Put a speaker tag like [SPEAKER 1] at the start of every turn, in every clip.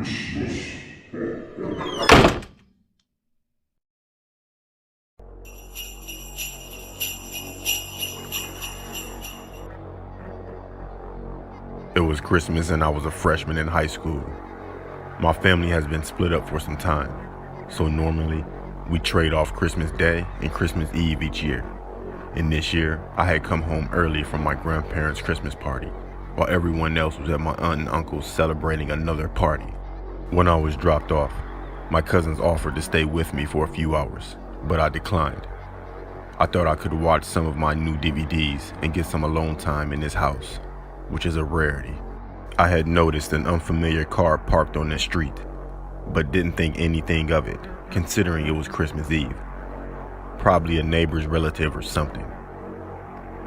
[SPEAKER 1] It was Christmas and I was a freshman in high school. My family has been split up for some time, so normally we trade off Christmas Day and Christmas Eve each year. And this year, I had come home early from my grandparents' Christmas party, while everyone else was at my aunt and uncle's celebrating another party. When I was dropped off, my cousins offered to stay with me for a few hours, but I declined. I thought I could watch some of my new DVDs and get some alone time in this house, which is a rarity. I had noticed an unfamiliar car parked on the street, but didn't think anything of it, considering it was Christmas Eve. Probably a neighbor's relative or something.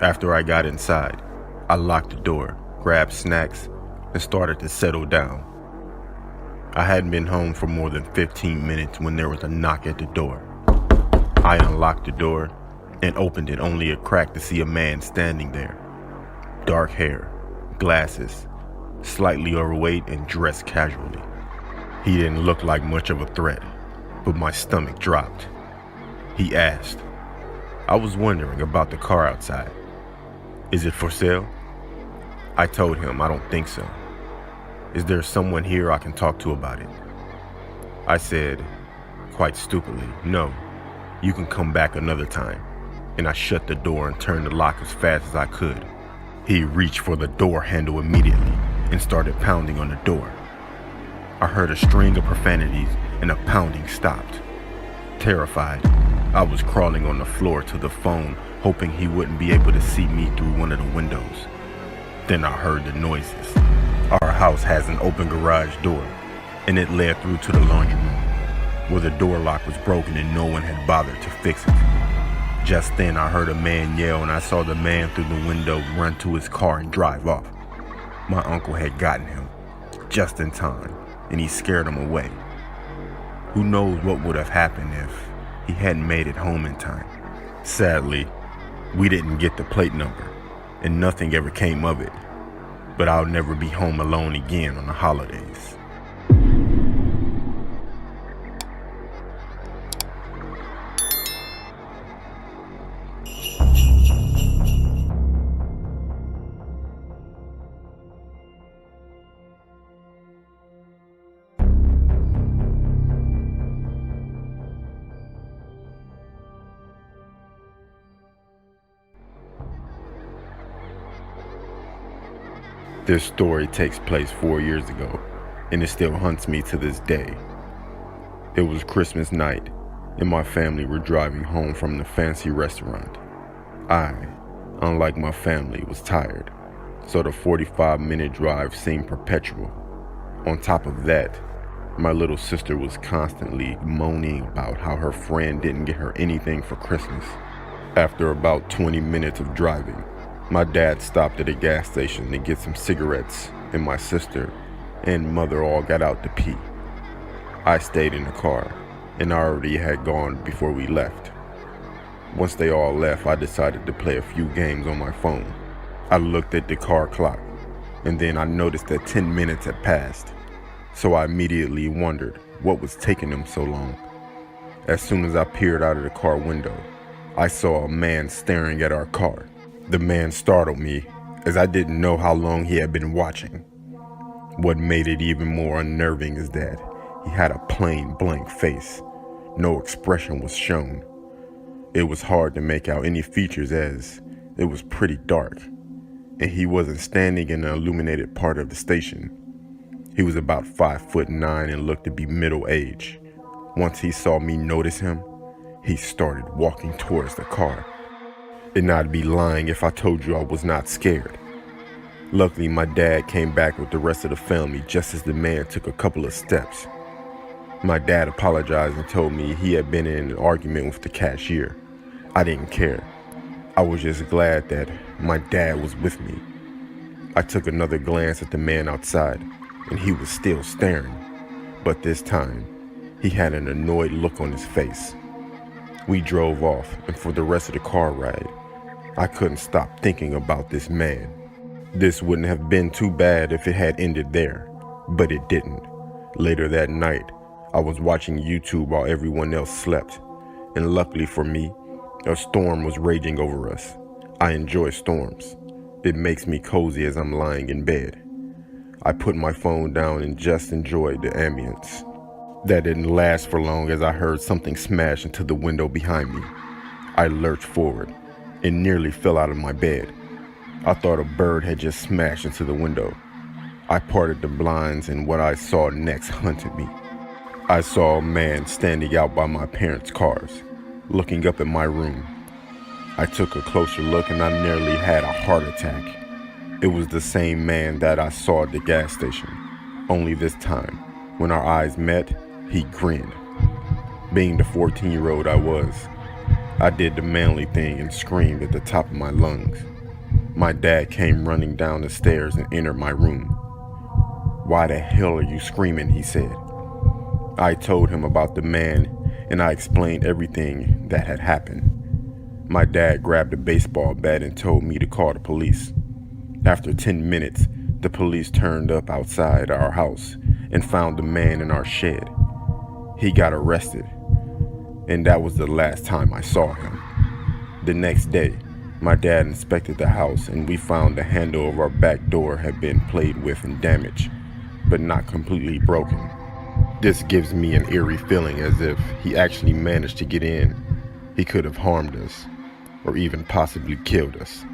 [SPEAKER 1] After I got inside, I locked the door, grabbed snacks, and started to settle down. I hadn't been home for more than 15 minutes when there was a knock at the door. I unlocked the door and opened it only a crack to see a man standing there. Dark hair, glasses, slightly overweight and dressed casually. He didn't look like much of a threat, but my stomach dropped. He asked. I was wondering about the car outside. Is it for sale? I told him I don't think so. Is there someone here I can talk to about it? I said, quite stupidly, no, you can come back another time. And I shut the door and turned the lock as fast as I could. He reached for the door handle immediately and started pounding on the door. I heard a string of profanities and the pounding stopped. Terrified, I was crawling on the floor to the phone, hoping he wouldn't be able to see me through one of the windows. Then I heard the noises. Our house has an open garage door, and it led through to the laundry room, where the door lock was broken and no one had bothered to fix it. Just then I heard a man yell and I saw the man through the window run to his car and drive off. My uncle had gotten him, just in time, and he scared him away. Who knows what would have happened if he hadn't made it home in time. Sadly, we didn't get the plate number, and nothing ever came of it. But I'll never be home alone again on the holidays. This story takes place 4 years ago, and it still haunts me to this day. It was Christmas night, and my family were driving home from the fancy restaurant. I, unlike my family, was tired, so the 45-minute drive seemed perpetual. On top of that, my little sister was constantly moaning about how her friend didn't get her anything for Christmas. After about 20 minutes of driving, my dad stopped at a gas station to get some cigarettes, and my sister and mother all got out to pee. I stayed in the car, and I already had gone before we left. Once they all left, I decided to play a few games on my phone. I looked at the car clock, and then I noticed that 10 minutes had passed, so I immediately wondered what was taking them so long. As soon as I peered out of the car window, I saw a man staring at our car. The man startled me, as I didn't know how long he had been watching. What made it even more unnerving is that he had a plain blank face. No expression was shown. It was hard to make out any features as it was pretty dark, and he wasn't standing in the illuminated part of the station. He was about 5'9" and looked to be middle-aged. Once he saw me notice him, he started walking towards the car. And I'd be lying if I told you I was not scared. Luckily, my dad came back with the rest of the family just as the man took a couple of steps. My dad apologized and told me he had been in an argument with the cashier. I didn't care. I was just glad that my dad was with me. I took another glance at the man outside, and he was still staring. But this time, he had an annoyed look on his face. We drove off, and for the rest of the car ride, I couldn't stop thinking about this man. This wouldn't have been too bad if it had ended there, but it didn't. Later that night, I was watching YouTube while everyone else slept, and luckily for me, a storm was raging over us. I enjoy storms. It makes me cozy as I'm lying in bed. I put my phone down and just enjoyed the ambience. That didn't last for long as I heard something smash into the window behind me. I lurched forward and nearly fell out of my bed. I thought a bird had just smashed into the window. I parted the blinds and what I saw next hunted me. I saw a man standing out by my parents' cars, looking up at my room. I took a closer look and I nearly had a heart attack. It was the same man that I saw at the gas station, only this time, when our eyes met, he grinned. Being the 14-year-old I was, I did the manly thing and screamed at the top of my lungs. My dad came running down the stairs and entered my room. "Why the hell are you screaming?" he said. I told him about the man and I explained everything that had happened. My dad grabbed a baseball bat and told me to call the police. After 10 minutes, the police turned up outside our house and found the man in our shed. He got arrested, and that was the last time I saw him. The next day, my dad inspected the house and we found the handle of our back door had been played with and damaged, but not completely broken. This gives me an eerie feeling as if he actually managed to get in. He could have harmed us, or even possibly killed us.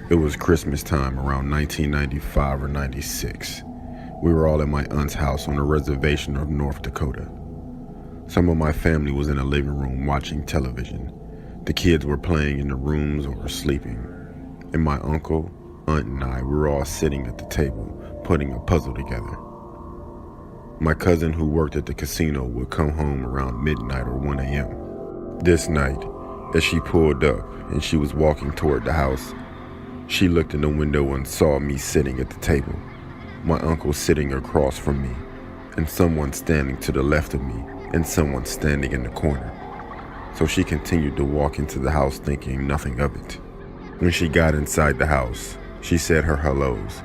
[SPEAKER 1] It was Christmas time around 1995 or 96. We were all at my aunt's house on a reservation of North Dakota. Some of my family was in the living room watching television. The kids were playing in the rooms or sleeping. And my uncle, aunt, and I were all sitting at the table, putting a puzzle together. My cousin who worked at the casino would come home around midnight or 1 a.m. This night, as she pulled up and she was walking toward the house, she looked in the window and saw me sitting at the table, my uncle sitting across from me, and someone standing to the left of me, and someone standing in the corner. So she continued to walk into the house thinking nothing of it. When she got inside the house, she said her hellos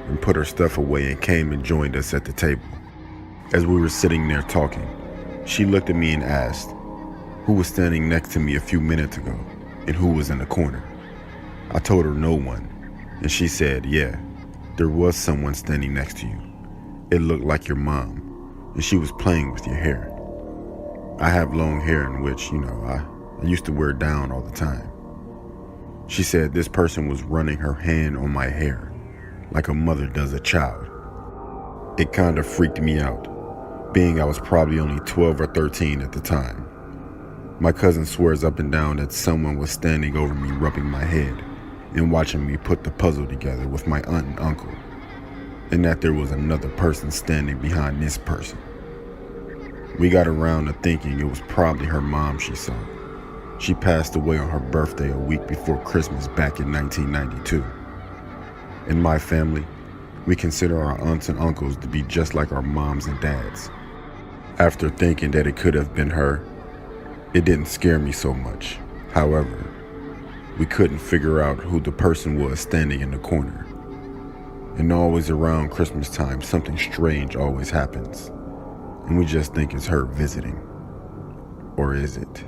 [SPEAKER 1] and put her stuff away and came and joined us at the table. As we were sitting there talking, she looked at me and asked, "Who was standing next to me a few minutes ago, and who was in the corner?" I told her no one, and she said, "Yeah, there was someone standing next to you. It looked like your mom, and she was playing with your hair." I have long hair in which, I used to wear down all the time. She said this person was running her hand on my hair, like a mother does a child. It kind of freaked me out, being I was probably only 12 or 13 at the time. My cousin swears up and down that someone was standing over me rubbing my head and watching me put the puzzle together with my aunt and uncle, and that there was another person standing behind this person. We got around to thinking it was probably her mom she saw. She passed away on her birthday a week before Christmas back in 1992. In my family, we consider our aunts and uncles to be just like our moms and dads. After thinking that it could have been her, it didn't scare me so much. However, we couldn't figure out who the person was standing in the corner. And always around Christmas time, something strange always happens. And we just think it's her visiting. Or is it?